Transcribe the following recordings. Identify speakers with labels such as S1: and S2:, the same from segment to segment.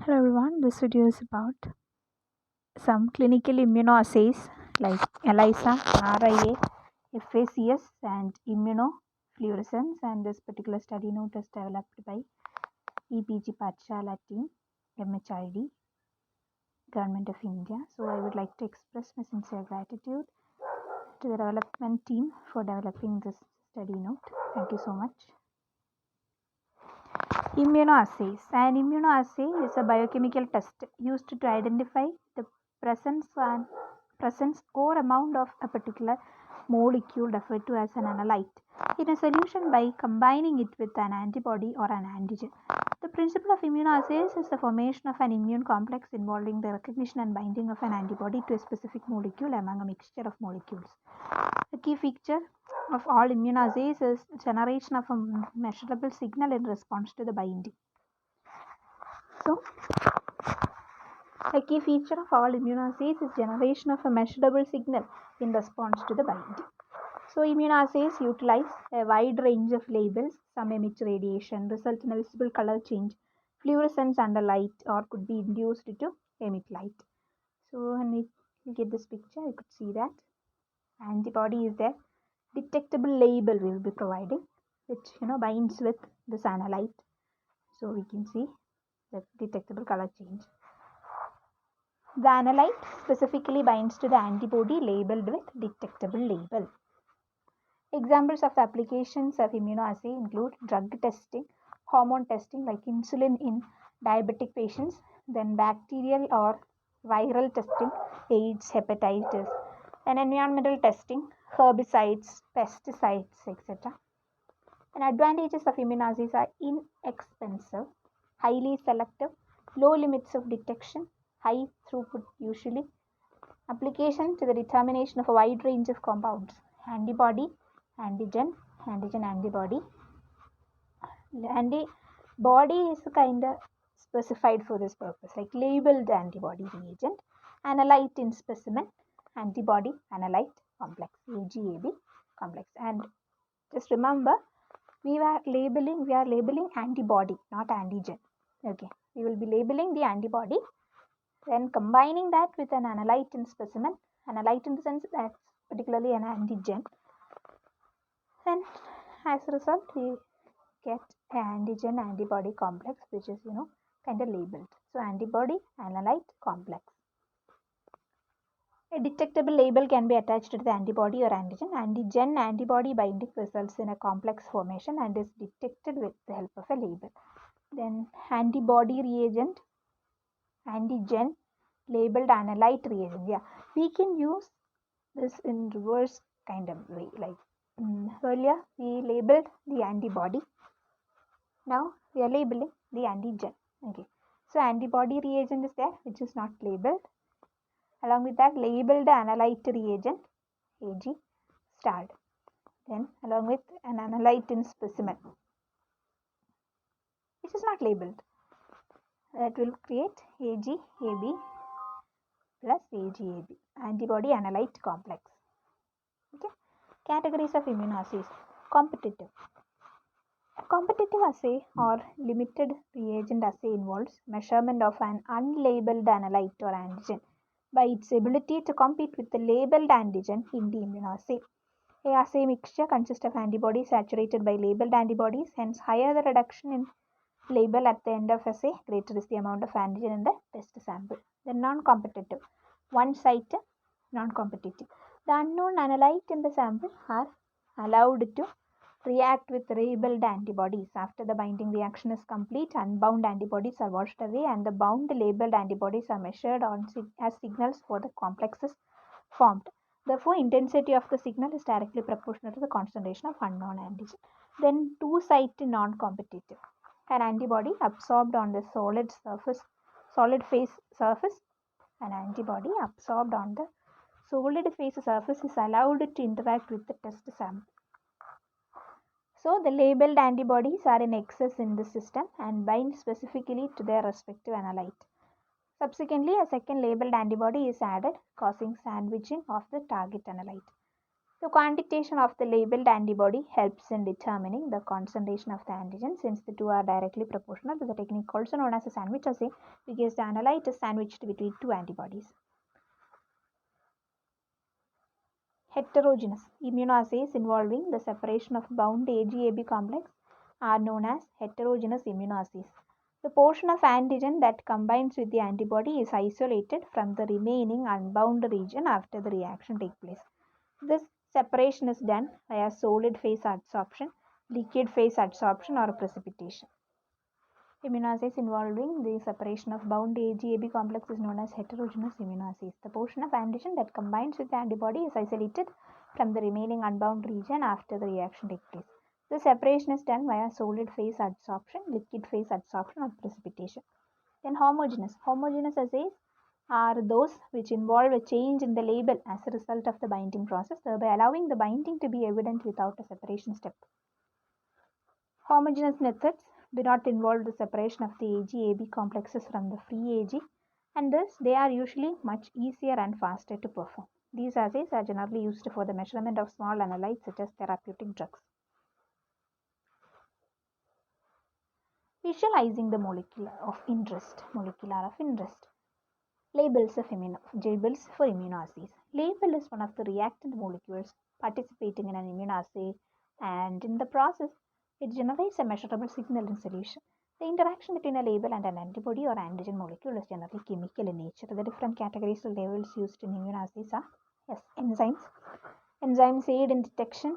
S1: Hello everyone, this video is about some clinical immunoassays like ELISA, RIA, FACS and immunofluorescence, and this particular study note is developed by EPG Pathshala team, MHID, Government of India. So I would like to express my sincere gratitude to the development team for developing this study note. Thank you so much. Immunoassays. An immunoassay is a biochemical test used to identify the presence or amount of a particular molecule referred to as an analyte in a solution by combining it with an antibody or an antigen. The principle of immunoassays is the formation of an immune complex involving the recognition and binding of an antibody to a specific molecule among a mixture of molecules. The key feature of all immunoassays is generation of a measurable signal in response to the binding. So, a key feature of all immunoassays is generation of a measurable signal in response to the binding. So, immunoassays utilize a wide range of labels. Some emit radiation, result in a visible color change, fluorescence under light, or could be induced to emit light. So, when we get this picture, you could see that antibody is there. Detectable label we will be providing, which binds with this analyte. So, we can see the detectable color change. The analyte specifically binds to the antibody labeled with detectable label. Examples of the applications of immunoassay include drug testing, hormone testing like insulin in diabetic patients, then bacterial or viral testing, AIDS, hepatitis, and environmental testing, herbicides, pesticides, etc. And advantages of immunoassays are inexpensive, highly selective, low limits of detection, high throughput usually, application to the determination of a wide range of compounds, antibody, antigen, antibody. Antibody is kind of specified for this purpose, like labeled antibody reagent, analyte in specimen, antibody analyte complex, AGAB complex. And just remember, we are labeling antibody, not antigen. Okay, we will be labeling the antibody, then combining that with an analyte in specimen, analyte in the sense that's particularly an antigen. Then as a result, we get an antigen antibody complex, which is kind of labeled. So antibody analyte complex. A detectable label can be attached to the antibody or antigen. Antigen antibody binding results in a complex formation and is detected with the help of a label. Then antibody reagent, antigen, labeled analyte reagent. Yeah, we can use this in reverse kind of way. Like earlier, we labeled the antibody. Now we are labeling the antigen. Okay, so antibody reagent is there, which is not labeled. Along with that, labeled analyte reagent, AG starred. Then along with an analyte in specimen, which is not labeled. That will create AGAB plus AGAB, antibody analyte complex. Okay. Categories of immunoassays. Competitive. A competitive assay or limited reagent assay involves measurement of an unlabeled analyte or antigen by its ability to compete with the labeled antigen in the immunoassay. A assay mixture consists of antibodies saturated by labeled antibodies, hence higher the reduction in label at the end of assay, greater is the amount of antigen in the test sample. Then non-competitive, one-site non-competitive. The unknown analyte in the sample are allowed to react with labeled antibodies. After the binding reaction is complete, unbound antibodies are washed away and the bound labeled antibodies are measured as signals for the complexes formed. Therefore, intensity of the signal is directly proportional to the concentration of unknown antigen. Then two-site non-competitive. An antibody absorbed on the solid phase surface. An antibody absorbed on the solid phase surface is allowed to interact with the test sample. So the labeled antibodies are in excess in the system and bind specifically to their respective analyte. Subsequently, a second labeled antibody is added, causing sandwiching of the target analyte. The quantitation of the labeled antibody helps in determining the concentration of the antigen since the two are directly proportional. The technique also known as a sandwich assay because the analyte is sandwiched between two antibodies. Heterogeneous immunoassays involving the separation of bound AG-AB complex are known as heterogeneous immunoassays. The portion of antigen that combines with the antibody is isolated from the remaining unbound region after the reaction takes place. This separation is done via solid phase adsorption, liquid phase adsorption, or precipitation. Immunoassays involving the separation of bound AG-AB complex is known as heterogeneous immunoassays. The portion of antigen that combines with the antibody is isolated from the remaining unbound region after the reaction takes place. The separation is done via solid phase adsorption, liquid phase adsorption, or precipitation. Then homogeneous. Homogeneous assays are those which involve a change in the label as a result of the binding process, thereby allowing the binding to be evident without a separation step. Homogeneous methods do not involve the separation of the AG-AB complexes from the free AG, and thus they are usually much easier and faster to perform. These assays are generally used for the measurement of small analytes such as therapeutic drugs. Visualizing the molecular of interest. Labels for immunoassays. Label is one of the reactant molecules participating in an immunoassay, and in the process, it generates a measurable signal in solution. The interaction between a label and an antibody or antigen molecule is generally chemical in nature. The different categories of labels used in immunoassays are enzymes. Enzymes aid in detection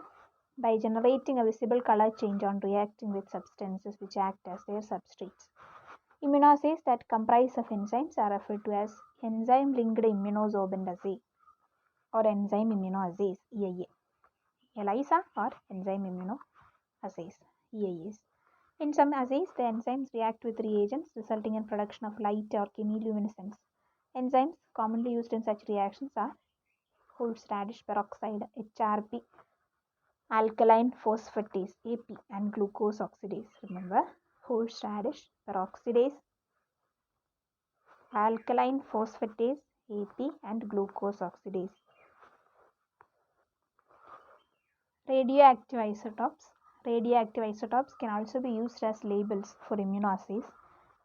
S1: by generating a visible color change on reacting with substances which act as their substrates. Immunoassays that comprise of enzymes are referred to as enzyme-linked immunosorbent assay or enzyme immunoassays (EIA). ELISA or enzyme immunoassays (EIAs). In some assays, the enzymes react with reagents resulting in production of light or chemiluminescence. Enzymes commonly used in such reactions are horseradish peroxide (HRP), alkaline phosphatase (AP), and glucose oxidase. Remember, horseradish peroxidase, alkaline phosphatase (AP), and glucose oxidase. Radioactive isotopes. Radioactive isotopes can also be used as labels for immunoassays,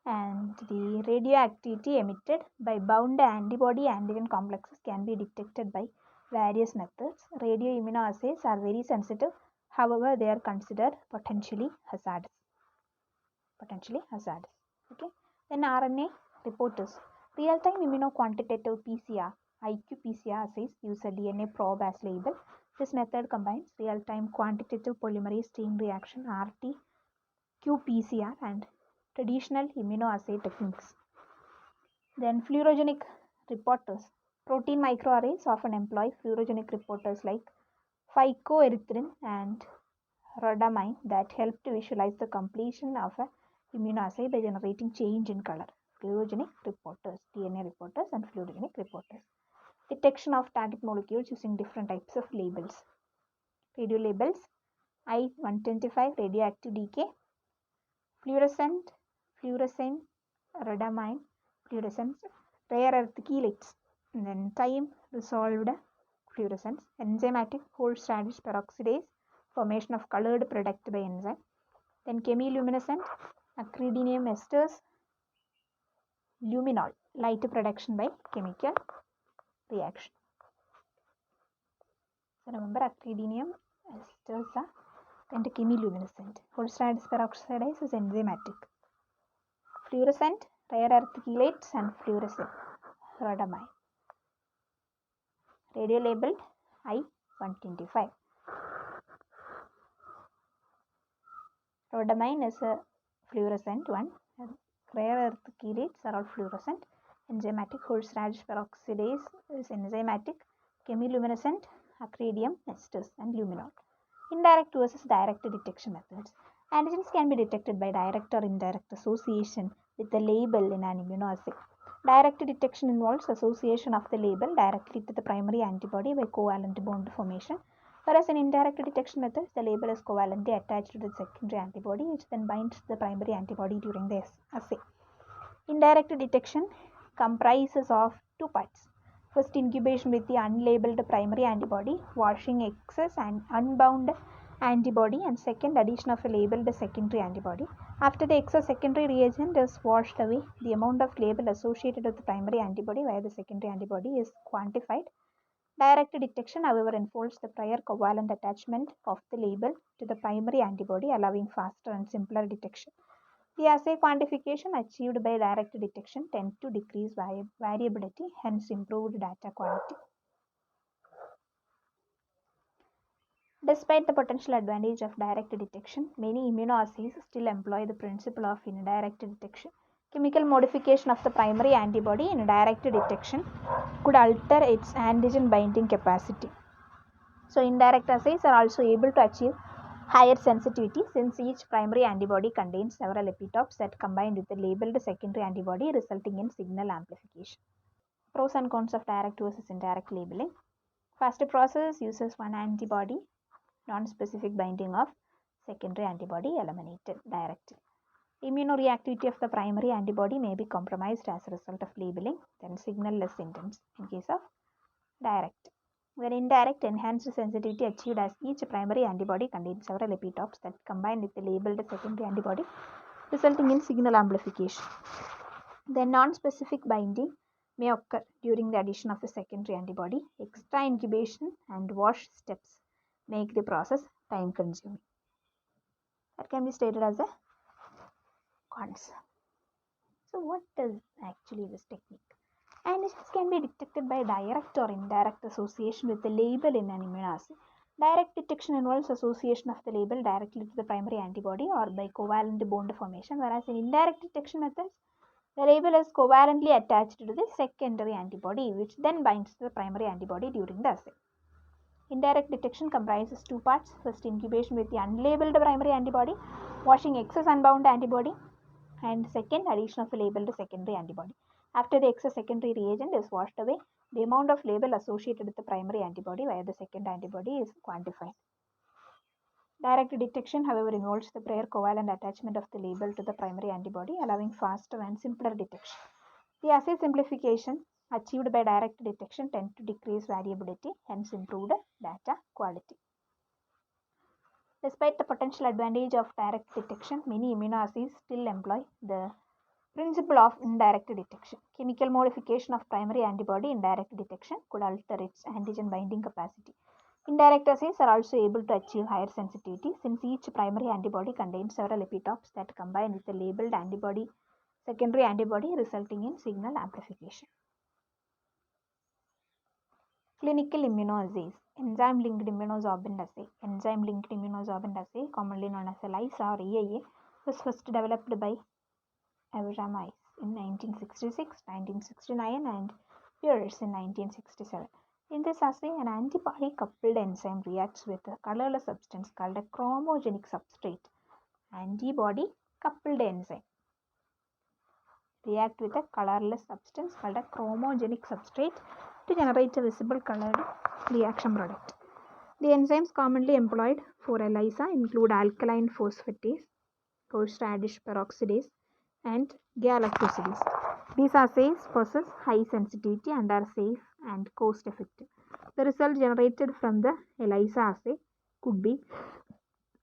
S1: and the radioactivity emitted by bound antibody-antigen complexes can be detected by various methods. Radioimmunoassays are very sensitive, however, they are considered potentially hazardous. Okay. Then RNA reporters. Real-time immunoquantitative PCR, IQ-PCR assays use a DNA probe as label. This method combines real-time quantitative polymerase chain reaction RT-qPCR and traditional immunoassay techniques. Then fluorogenic reporters. Protein microarrays often employ fluorogenic reporters like phycoerythrin and rhodamine that help to visualize the completion of an immunoassay by generating change in color. Fluorogenic reporters, DNA reporters and fluorogenic reporters. Detection of target molecules using different types of labels. Radio labels: I-125 radioactive decay, fluorescent rhodamine fluorescence, rare earth chelates, and then time resolved fluorescence, enzymatic horseradish peroxidase, formation of colored product by enzyme, then chemiluminescent acridinium esters, luminol, light production by chemical reaction. So remember, acridinium esters are and chemiluminescent. Horseradish peroxidase is enzymatic. Fluorescent, rare earth chelates, and fluorescent rhodamine. Radio labeled I-125. Rhodamine is a fluorescent one, and rare earth chelates are all fluorescent. Enzymatic horseradish peroxidase is enzymatic. Chemiluminescent acridinium esters and luminol. Indirect versus direct detection methods. Antigens can be detected by direct or indirect association with the label in an immunoassay. Direct detection involves association of the label directly to the primary antibody by covalent bond formation, whereas in indirect detection methods, the label is covalently attached to the secondary antibody, which then binds to the primary antibody during the assay. Indirect detection comprises of two parts. First, incubation with the unlabeled primary antibody, washing excess and unbound antibody, and second, addition of a labeled secondary antibody. After the excess secondary reagent is washed away, the amount of label associated with the primary antibody via the secondary antibody is quantified. Direct detection, however, involves the prior covalent attachment of the label to the primary antibody, allowing faster and simpler detection. The assay quantification achieved by direct detection tend to decrease variability, hence improved data quality. Despite the potential advantage of direct detection, many immunoassays still employ the principle of indirect detection. Chemical modification of the primary antibody in direct detection could alter its antigen binding capacity. So, indirect assays are also able to achieve higher sensitivity since each primary antibody contains several epitopes that combine with the labeled secondary antibody, resulting in signal amplification. Pros and cons of direct versus indirect labeling. First process uses one antibody, non-specific binding of secondary antibody eliminated directly. Immunoreactivity of the primary antibody may be compromised as a result of labeling, then signal less intense in case of direct. When indirect, enhanced sensitivity achieved as each primary antibody contains several epitopes that combine with the labeled secondary antibody, resulting in signal amplification. Then non-specific binding may occur during the addition of a secondary antibody. Extra incubation and wash steps make the process time consuming. That can be stated as a cons. So what is actually this technique? Antigens can be detected by direct or indirect association with the label in an immunoassay. Direct detection involves association of the label directly to the primary antibody or by covalent bond formation, whereas in indirect detection methods, the label is covalently attached to the secondary antibody, which then binds to the primary antibody during the assay. Indirect detection comprises two parts. First, incubation with the unlabeled primary antibody, washing excess unbound antibody, and second, addition of a labeled secondary antibody. After the excess secondary reagent is washed away, the amount of label associated with the primary antibody via the second antibody is quantified. Direct detection, however, involves the prior covalent attachment of the label to the primary antibody, allowing faster and simpler detection. The assay simplification achieved by direct detection tend to decrease variability, hence improved data quality. Despite the potential advantage of direct detection, many immunoassays still employ the principle of indirect detection. Chemical modification of primary antibody in direct detection could alter its antigen binding capacity. Indirect assays are also able to achieve higher sensitivity since each primary antibody contains several epitopes that combine with the labeled secondary antibody, resulting in signal amplification. Clinical immunoassays. Enzyme-linked immunosorbent assay. Enzyme-linked immunosorbent assay, commonly known as ELISA or EIA, was first developed by Avramides in 1966, 1969, and Pierce in 1967. In this assay, an antibody-coupled enzyme reacts with a colorless substance called a chromogenic substrate. Antibody-coupled enzyme react with a colorless substance called a chromogenic substrate to generate a visible colored reaction product. The enzymes commonly employed for ELISA include alkaline phosphatase, horseradish peroxidase, and galactosidase. These assays possess high sensitivity and are safe and cost effective. The result generated from the ELISA assay could be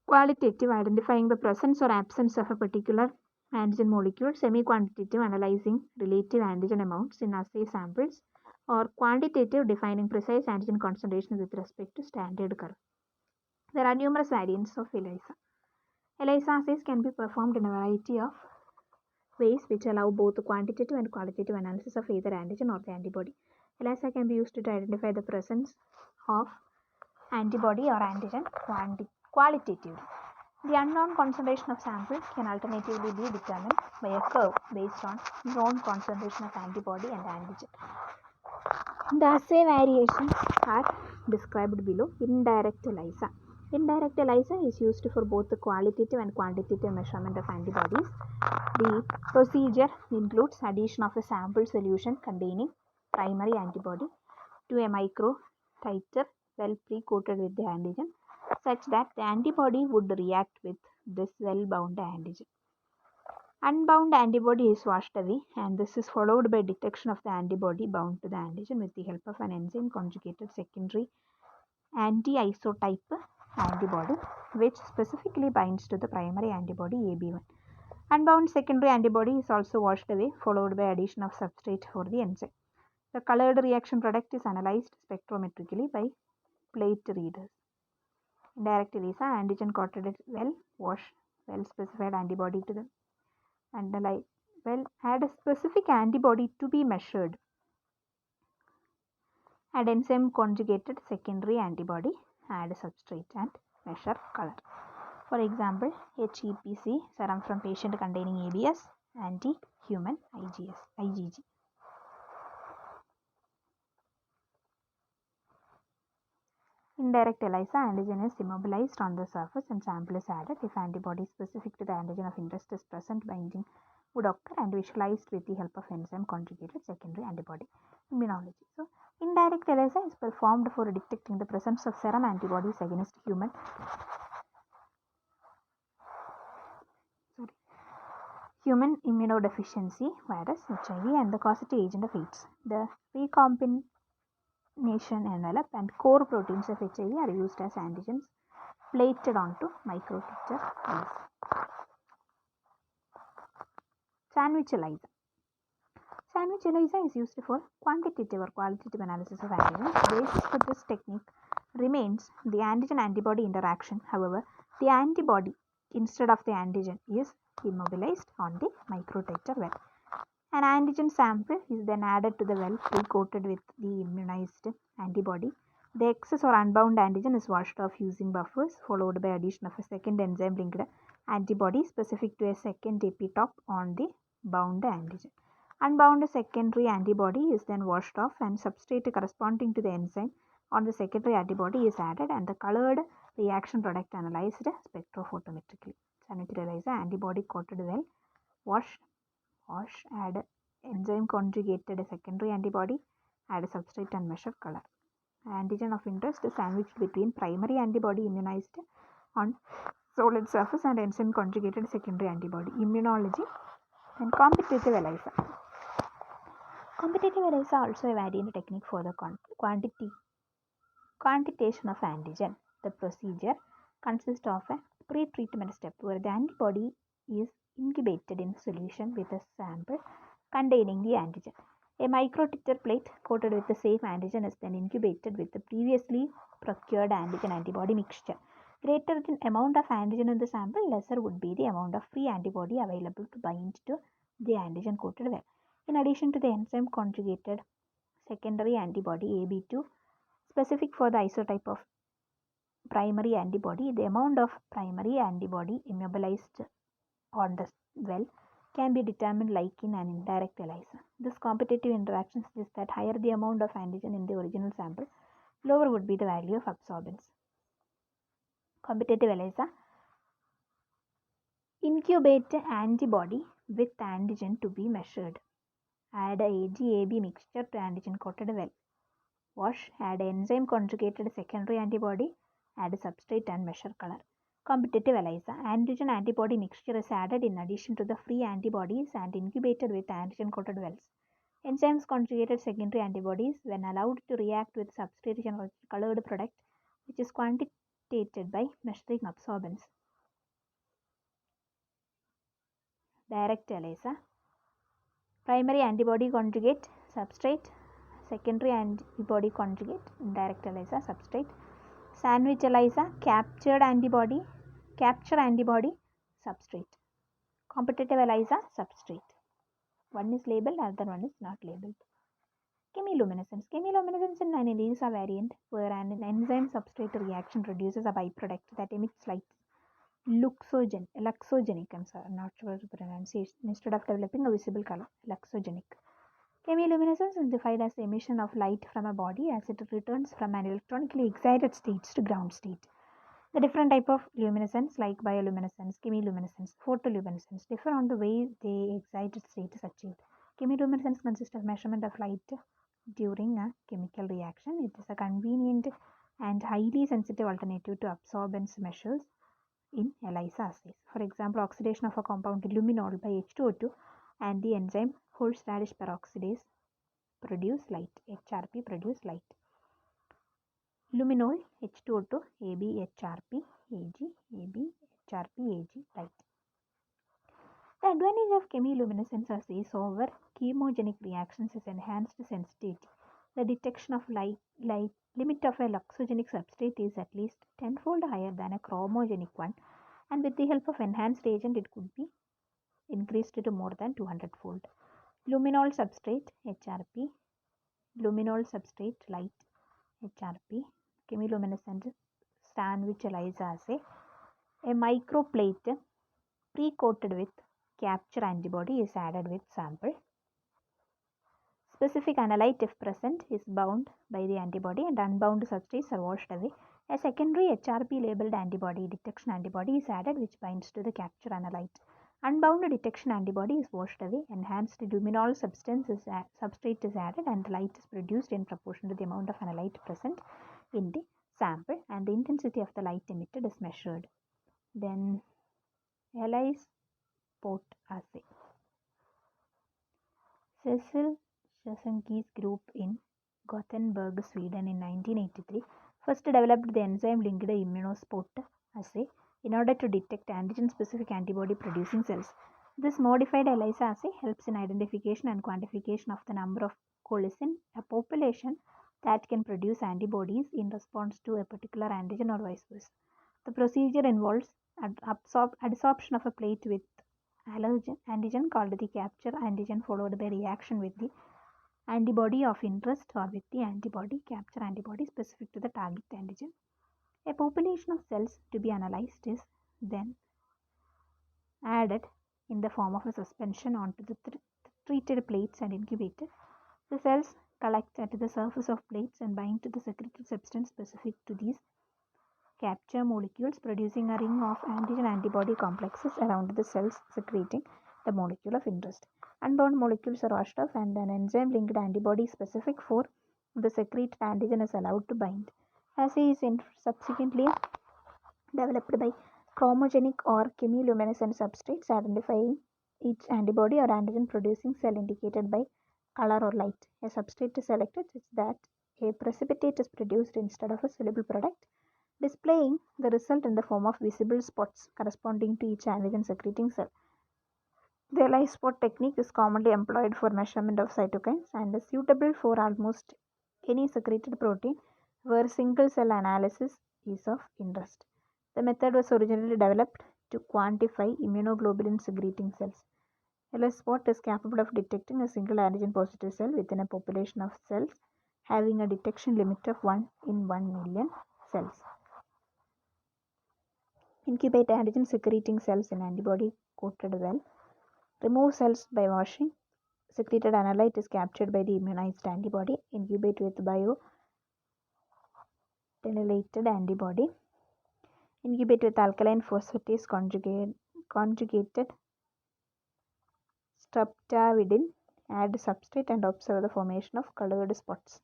S1: qualitative, identifying the presence or absence of a particular antigen molecule, semi-quantitative, analyzing relative antigen amounts in assay samples, or quantitative, defining precise antigen concentration with respect to standard curve. There are numerous variants of ELISA. ELISA assays can be performed in a variety of ways which allow both quantitative and qualitative analysis of either antigen or the antibody. ELISA can be used to identify the presence of antibody or antigen qualitatively. The unknown concentration of sample can alternatively be determined by a curve based on known concentration of antibody and antigen. The assay variations are described below. Indirect ELISA. Indirect ELISA is used for both the qualitative and quantitative measurement of antibodies. The procedure includes addition of a sample solution containing primary antibody to a microtiter well pre-coated with the antigen, such that the antibody would react with this well-bound antigen. Unbound antibody is washed away, and this is followed by detection of the antibody bound to the antigen with the help of an enzyme conjugated secondary anti-isotype antibody, which specifically binds to the primary antibody AB1. Unbound secondary antibody is also washed away, followed by addition of substrate for the enzyme. The colored reaction product is analyzed spectrometrically by plate readers. Indirect ELISA antigen coated well, wash well specified antibody to the analyze well, add a specific antibody to be measured. Add enzyme conjugated secondary antibody, add substrate and measure color. For example, HEPC serum from patient containing ABS, anti-human IgG. Indirect ELISA antigen is immobilized on the surface and sample is added. If antibody specific to the antigen of interest is present, binding would occur and visualized with the help of enzyme conjugated secondary antibody. Immunology. So, indirect ELISA is performed for detecting the presence of serum antibodies against human immunodeficiency virus HIV and the causative agent of AIDS. The recombination envelope and core proteins of HIV are used as antigens plated onto microtiter leaves. Sandwich ELISA. Sandwich ELISA is used for quantitative or qualitative analysis of antigens. The basis for this technique remains the antigen-antibody interaction. However, the antibody instead of the antigen is immobilized on the microtiter well. An antigen sample is then added to the well pre-coated with the immunized antibody. The excess or unbound antigen is washed off using buffers, followed by addition of a second enzyme-linked antibody specific to a second epitope on the bound antigen. Unbound secondary antibody is then washed off and substrate corresponding to the enzyme on the secondary antibody is added and the colored reaction product analyzed spectrophotometrically. Sandwich ELISA antibody coated well, wash, add enzyme conjugated secondary antibody, add a substrate and measure color. Antigen of interest is sandwiched between primary antibody immunized on solid surface and enzyme conjugated secondary antibody. Immunology and competitive ELISA. Competitive ELISA also a variant technique for the quantitation of antigen. The procedure consists of a pre-treatment step where the antibody is incubated in solution with a sample containing the antigen. A microtiter plate coated with the same antigen is then incubated with the previously procured antigen-antibody mixture. Greater the amount of antigen in the sample, lesser would be the amount of free antibody available to bind to the antigen coated well. In addition to the enzyme conjugated secondary antibody AB2 specific for the isotype of primary antibody, the amount of primary antibody immobilized on the well can be determined like in an indirect ELISA. This competitive interaction suggests that higher the amount of antigen in the original sample, lower would be the value of absorbance. Competitive ELISA. Incubate antibody with antigen to be measured. Add a AG-AB mixture to antigen coated well. Wash, add enzyme conjugated secondary antibody, add a substrate and measure color. Competitive ELISA. Antigen antibody mixture is added in addition to the free antibodies and incubated with antigen coated wells. Enzymes conjugated secondary antibodies, when allowed to react with substrate and colored product, which is quantitated by measuring absorbance. Direct ELISA. Primary antibody conjugate, substrate, secondary antibody conjugate, indirect ELISA, substrate. Sandwich ELISA, capture antibody, substrate. Competitive ELISA, substrate. One is labeled, other one is not labeled. Chemiluminescence. Chemiluminescence in an ELISA variant where an enzyme substrate reaction produces a byproduct that emits light. Luxogenic, I'm not sure the pronunciation, instead of developing a visible color, luxogenic. Chemiluminescence is defined as the emission of light from a body as it returns from an electronically excited state to ground state. The different type of luminescence like bioluminescence, chemiluminescence, photoluminescence differ on the way the excited state is achieved. Chemiluminescence consists of measurement of light during a chemical reaction. It is a convenient and highly sensitive alternative to absorbance measures in ELISA assays. For example, oxidation of a compound luminol by H2O2 and the enzyme horseradish peroxidase produce light. HRP produce light. Luminol H2O2 AB HRP Ag AB HRP Ag light. The advantage of chemiluminescence assays over chemogenic reactions is enhanced sensitivity. The detection of light limit of a luxogenic substrate is at least 10-fold higher than a chromogenic one, and with the help of enhanced reagent it could be increased to more than 200-fold. Luminol substrate HRP, luminol substrate light HRP, chemiluminescent sandwich ELISA assay. A microplate pre-coated with capture antibody is added with sample. Specific analyte, if present, is bound by the antibody and unbound substrates are washed away. A secondary HRP labeled antibody, detection antibody, is added which binds to the capture analyte. Unbound detection antibody is washed away. Enhanced luminol substrate is added and light is produced in proportion to the amount of analyte present in the sample, and the intensity of the light emitted is measured. Then ELISA port assay. Cecil Szasanki's group in Gothenburg, Sweden in 1983 first developed the enzyme-linked immunosport assay in order to detect antigen-specific antibody-producing cells. This modified ELISA assay helps in identification and quantification of the number of colicin, a population that can produce antibodies in response to a particular antigen or vice versa. The procedure involves adsorption of a plate with antigen called the capture antigen followed by reaction with the antibody of interest or with the antibody capture antibody specific to the target antigen. A population of cells to be analyzed is then added in the form of a suspension onto the treated plates and incubated. The cells collect at the surface of plates and bind to the secreted substance specific to these capture molecules, producing a ring of antigen-antibody complexes around the cells secreting the molecule of interest. Unbound molecules are washed off and an enzyme-linked antibody specific for the secreted antigen is allowed to bind. Assay is subsequently developed by chromogenic or chemiluminescent substrates, identifying each antibody or antigen-producing cell indicated by color or light. A substrate is selected such that a precipitate is produced instead of a soluble product, displaying the result in the form of visible spots corresponding to each antigen secreting cell. The ELISA spot technique is commonly employed for measurement of cytokines and is suitable for almost any secreted protein where single cell analysis is of interest. The method was originally developed to quantify immunoglobulin secreting cells. ELISA spot is capable of detecting a single antigen positive cell within a population of cells having a detection limit of 1 in 1 million cells. Incubate antigen secreting cells in antibody coated well. Remove cells by washing. Secreted analyte is captured by the immunized antibody. Incubate with biotinylated antibody. Incubate with alkaline phosphatase conjugated streptavidin. Add substrate and observe the formation of colored spots.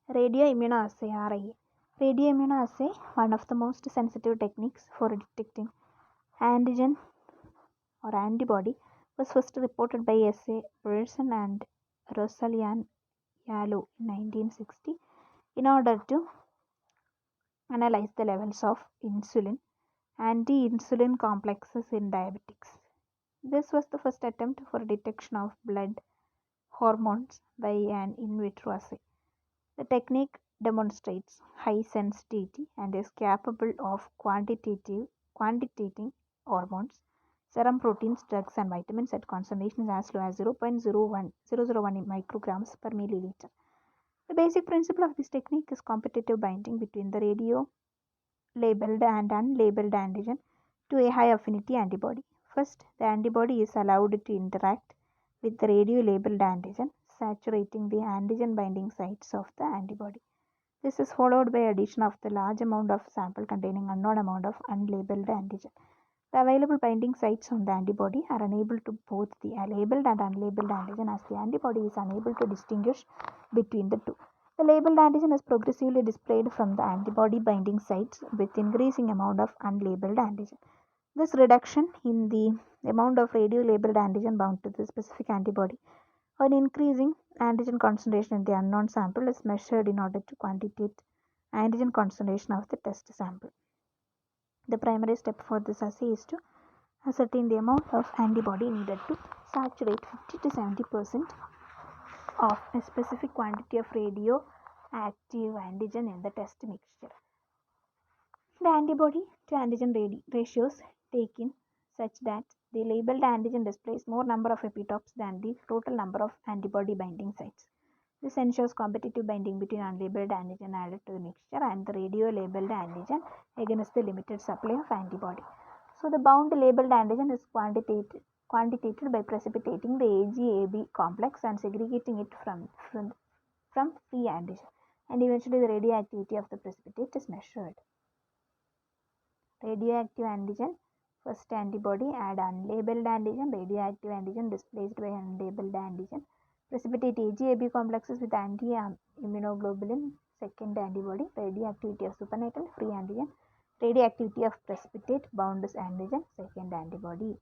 S1: Radioimmunoassay RIA. Radioimmunoassay, one of the most sensitive techniques for detecting antigen or antibody, was first reported by S.A. Pearson and Rosalind Yalow in 1960 in order to analyze the levels of insulin, anti-insulin complexes in diabetics. This was the first attempt for detection of blood hormones by an in vitro assay. The technique demonstrates high sensitivity and is capable of quantitating hormones, serum proteins, drugs, and vitamins at concentrations as low as 0.001 micrograms per milliliter. The basic principle of this technique is competitive binding between the radio-labeled and unlabeled antigen to a high affinity antibody. First, the antibody is allowed to interact with the radio-labeled antigen, saturating the antigen binding sites of the antibody. This is followed by addition of the large amount of sample containing unknown amount of unlabeled antigen. The available binding sites on the antibody are unable to both the labeled and unlabeled antigen as the antibody is unable to distinguish between the two. The labeled antigen is progressively displayed from the antibody binding sites with increasing amount of unlabeled antigen. This reduction in the amount of radio-labeled antigen bound to the specific antibody or an increasing antigen concentration in the unknown sample is measured in order to quantitate antigen concentration of the test sample. The primary step for this assay is to ascertain the amount of antibody needed to saturate 50 to 70% of a specific quantity of radioactive antigen in the test mixture. The antibody to antigen ratios taken such that the labeled antigen displays more number of epitopes than the total number of antibody binding sites. This ensures competitive binding between unlabeled antigen added to the mixture and the radio-labeled antigen against the limited supply of antibody. So the bound labeled antigen is quantitated by precipitating the AG-AB complex and segregating it from free antigen, and eventually the radioactivity of the precipitate is measured. Radioactive antigen, first antibody, add unlabeled antigen, radioactive antigen displaced by unlabeled antigen. Precipitate AG-AB complexes with anti-immunoglobulin, second antibody, radioactivity of supernatant, free antigen, radioactivity of precipitate, bound antigen, second antibody.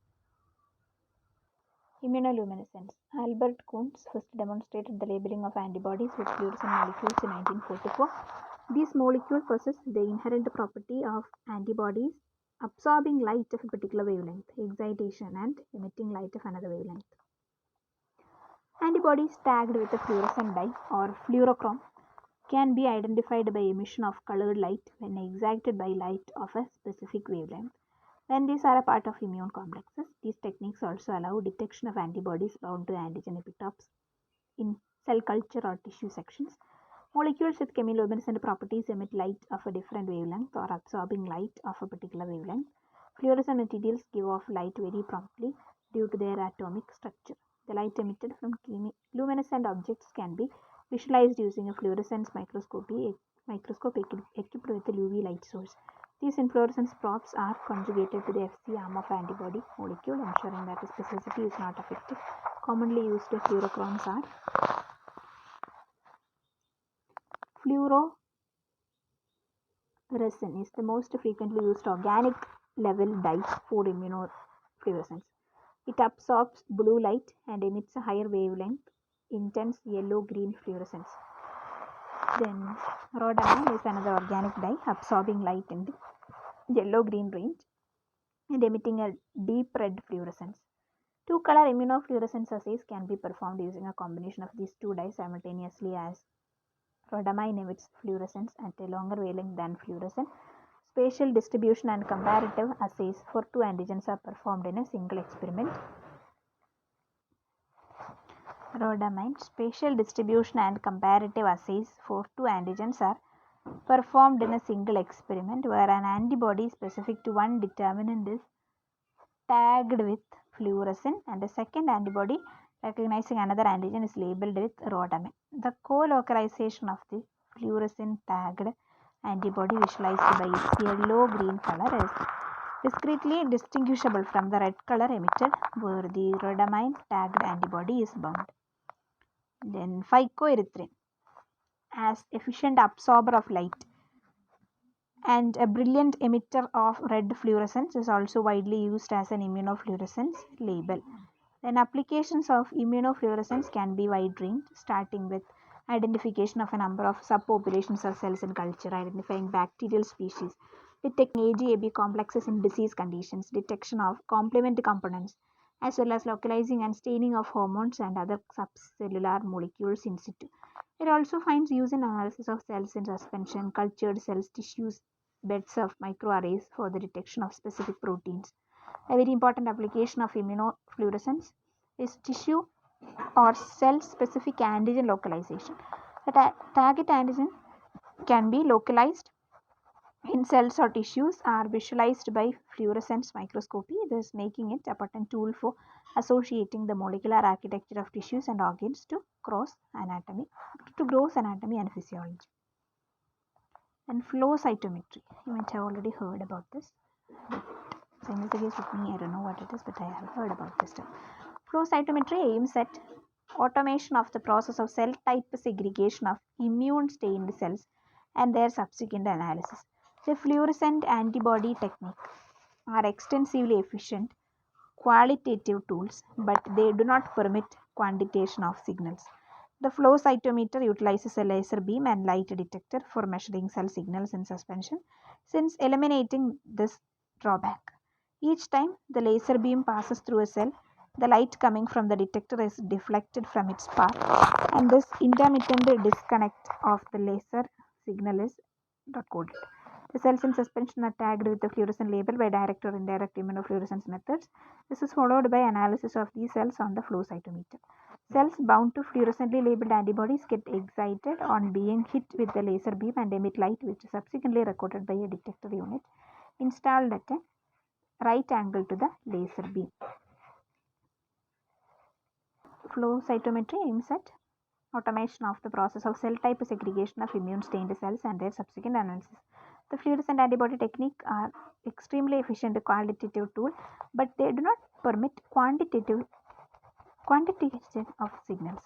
S1: Immunoluminescence. Albert Kunz first demonstrated the labeling of antibodies with fluorescent molecules in 1944. These molecules possess the inherent property of antibodies absorbing light of a particular wavelength, excitation, and emitting light of another wavelength. Antibodies tagged with a fluorescent dye or fluorochrome can be identified by emission of colored light when excited by light of a specific wavelength. When these are a part of immune complexes, these techniques also allow detection of antibodies bound to antigen epitopes in cell culture or tissue sections. Molecules with chemiluminescent properties emit light of a different wavelength or absorbing light of a particular wavelength. Fluorescent materials give off light very promptly due to their atomic structure. The light emitted from chemiluminescent objects can be visualized using a fluorescence microscope equipped with a UV light source. These inflorescence probes are conjugated to the Fc arm of antibody molecule, ensuring that its specificity is not affected. Commonly used fluorochromes are fluorescein is the most frequently used organic level dye for immunofluorescence. It absorbs blue light and emits a higher wavelength, intense yellow-green fluorescence. Then rhodamine is another organic dye absorbing light in the yellow-green range and emitting a deep red fluorescence. Two-color immunofluorescence assays can be performed using a combination of these two dyes simultaneously, as rhodamine emits fluorescence at a longer wavelength than fluorescent. Spatial distribution and comparative assays for two antigens are performed in a single experiment. Rhodamine spatial distribution and comparative assays for two antigens are performed in a single experiment where an antibody specific to one determinant is tagged with fluorescent and a second antibody recognizing another antigen is labeled with rhodamine. The co-localization of the fluorescent tagged antibody visualized by its yellow-green color is discretely distinguishable from the red color emitted where the rhodamine tagged antibody is bound. Then phycoerythrin, as efficient absorber of light and a brilliant emitter of red fluorescence, is also widely used as an immunofluorescence label. Then applications of immunofluorescence can be wide range, starting with identification of a number of subpopulations of cells in culture, identifying bacterial species, detecting AG-AB complexes in disease conditions, detection of complement components, as well as localizing and staining of hormones and other subcellular molecules in situ. It also finds use in analysis of cells in suspension, cultured cells, tissues, beds of microarrays for the detection of specific proteins. A very important application of immunofluorescence is tissue or cell-specific antigen localization. The target antigen can be localized in cells or tissues are visualized by fluorescence microscopy, thus making it a potent tool for associating the molecular architecture of tissues and organs to gross anatomy and physiology. And flow cytometry, you might have already heard about this, but Simultaneous with me, I don't know what it is, but I have heard about this stuff. Flow cytometry aims at Automation of the process of cell type segregation of immune stained cells and their subsequent analysis. The fluorescent antibody technique are extensively efficient qualitative tools, but they do not permit quantitation of signals. The flow cytometer utilizes a laser beam and light detector for measuring cell signals in suspension, since eliminating this drawback. Each time the laser beam passes through a cell, the light coming from the detector is deflected from its path, and this intermittent disconnect of the laser signal is recorded. The cells in suspension are tagged with the fluorescent label by direct or indirect immunofluorescence methods. This is followed by analysis of these cells on the flow cytometer. Cells bound to fluorescently labeled antibodies get excited on being hit with the laser beam and emit light, which is subsequently recorded by a detector unit installed at a right angle to the laser beam. Flow cytometry aims at automation of the process of cell type segregation of immune stained cells and their subsequent analysis. The fluorescent antibody technique are extremely efficient qualitative tool, but they do not permit quantitation of signals.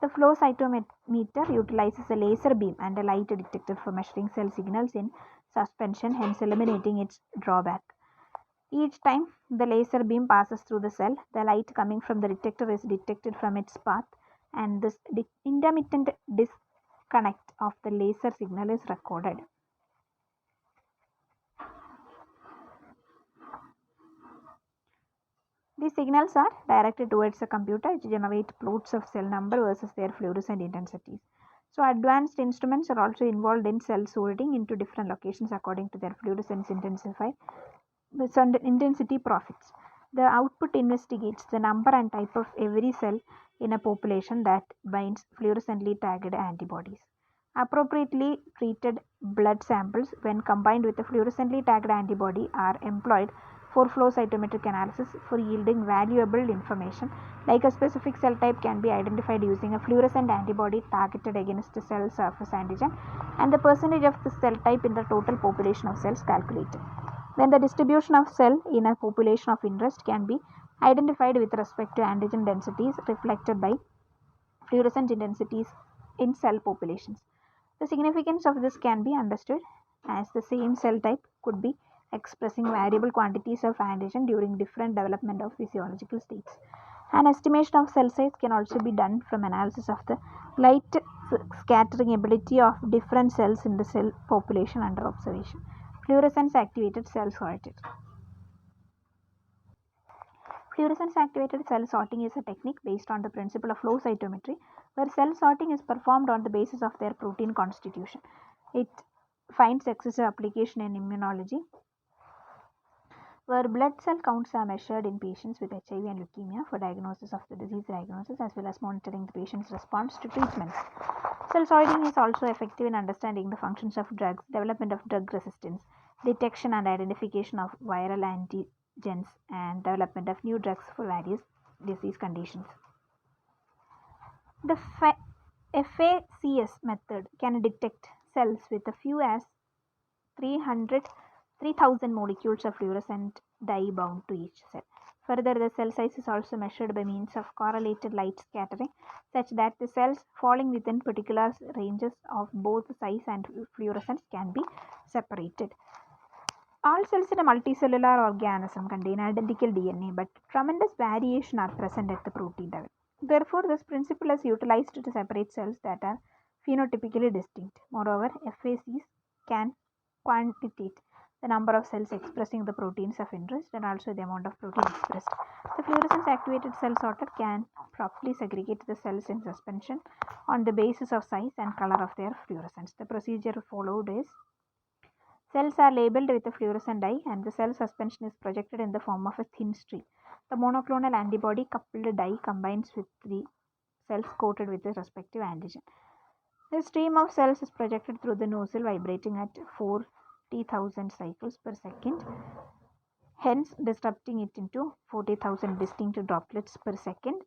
S1: The flow cytometer utilizes a laser beam and a light detector for measuring cell signals in suspension, hence eliminating its drawback. Each time the laser beam passes through the cell, the light coming from the detector is detected from its path, and this intermittent disconnect of the laser signal is recorded. These signals are directed towards a computer to generate plots of cell number versus their fluorescent intensities. So advanced instruments are also involved in cell sorting into different locations according to their fluorescence intensity profits. The output investigates the number and type of every cell in a population that binds fluorescently tagged antibodies. Appropriately treated blood samples, when combined with a fluorescently tagged antibody, are employed for flow cytometric analysis for yielding valuable information, like a specific cell type can be identified using a fluorescent antibody targeted against a cell surface antigen, and the percentage of the cell type in the total population of cells calculated. Then the distribution of cell in a population of interest can be identified with respect to antigen densities reflected by fluorescent intensities in cell populations. The significance of this can be understood as the same cell type could be expressing variable quantities of antigen during different development of physiological states. An estimation of cell size can also be done from analysis of the light scattering ability of different cells in the cell population under observation. Fluorescence activated cell sorting. Fluorescence activated cell sorting is a technique based on the principle of flow cytometry, where cell sorting is performed on the basis of their protein constitution. It finds excessive application in immunology, where blood cell counts are measured in patients with HIV and leukemia for diagnosis of the disease diagnosis as well as monitoring the patient's response to treatments. Cell sorting is also effective in understanding the functions of drugs, development of drug resistance, detection and identification of viral antigens, and development of new drugs for various disease conditions. The FACS method can detect cells with as few as 3,000 molecules of fluorescent dye bound to each cell. Further, the cell size is also measured by means of correlated light scattering, such that the cells falling within particular ranges of both size and fluorescence can be separated. All cells in a multicellular organism contain identical DNA, but tremendous variation are present at the protein level. Therefore, this principle is utilized to separate cells that are phenotypically distinct. Moreover, FACs can quantitate the number of cells expressing the proteins of interest and also the amount of protein expressed. The fluorescence activated cell sorter can properly segregate the cells in suspension on the basis of size and color of their fluorescence. The procedure followed is: cells are labeled with a fluorescent dye and the cell suspension is projected in the form of a thin stream. The monoclonal antibody coupled dye combines with the cells coated with the respective antigen. The stream of cells is projected through the nozzle vibrating at 40,000 cycles per second, hence disrupting it into 40,000 distinct droplets per second,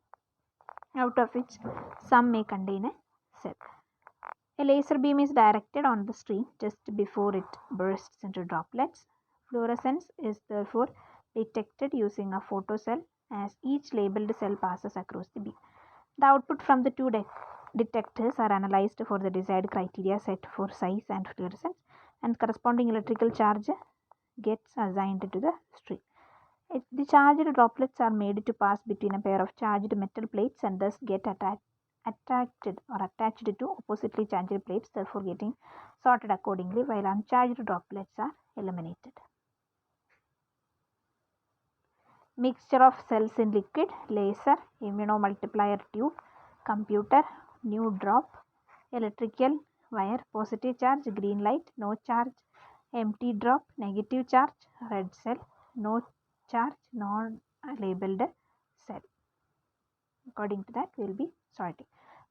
S1: out of which some may contain a cell. A laser beam is directed on the stream just before it bursts into droplets. Fluorescence is therefore detected using a photocell as each labeled cell passes across the beam. The output from the two detectors are analyzed for the desired criteria set for size and fluorescence, and corresponding electrical charge gets assigned to the string. The charged droplets are made to pass between a pair of charged metal plates and thus get attracted or attached to oppositely charged plates, therefore getting sorted accordingly, while uncharged droplets are eliminated. Mixture of cells in liquid, laser, immunomultiplier tube, computer, new drop, electrical wire, positive charge, green light, no charge, empty drop, negative charge, red cell, no charge, non-labeled cell. According to that, we will be sorting.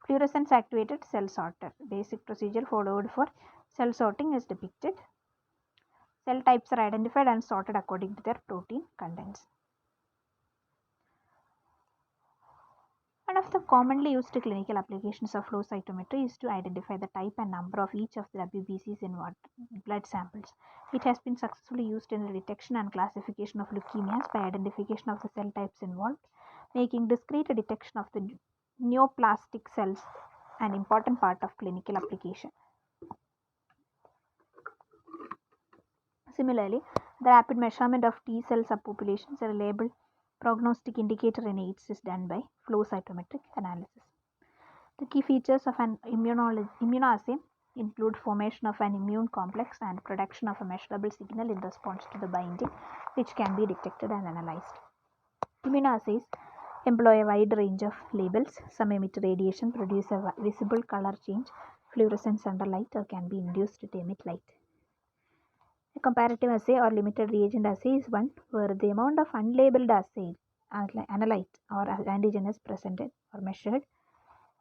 S1: Fluorescence activated cell sorter. Basic procedure followed for cell sorting is depicted. Cell types are identified and sorted according to their protein contents. One of the commonly used clinical applications of flow cytometry is to identify the type and number of each of the WBCs in blood samples. It has been successfully used in the detection and classification of leukemias by identification of the cell types involved, making discrete detection of the neoplastic cells an important part of clinical application. Similarly, the rapid measurement of T cell subpopulations, a reliable prognostic indicator in AIDS, is done by flow cytometric analysis. The key features of an immunoassay include formation of an immune complex and production of a measurable signal in response to the binding, which can be detected and analyzed. Immunoassays employ a wide range of labels. Some emit radiation, produce a visible color change, fluorescence under light, or can be induced to emit light. A comparative assay or limited reagent assay is one where the amount of unlabeled analyte or antigen is presented or measured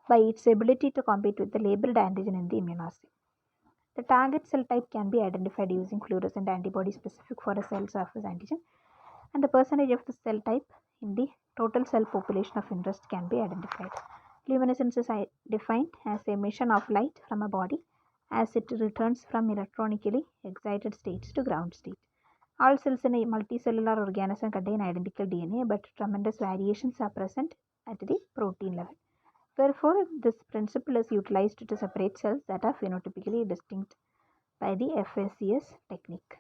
S1: by its ability to compete with the labeled antigen in the immunoassay. The target cell type can be identified using fluorescent antibody specific for a cell surface antigen, and the percentage of the cell type in the total cell population of interest can be identified. Luminescence is defined as the emission of light from a body as it returns from electronically excited states to ground state. All cells in a multicellular organism contain identical DNA, but tremendous variations are present at the protein level. Therefore, this principle is utilized to separate cells that are phenotypically distinct by the FSCS technique.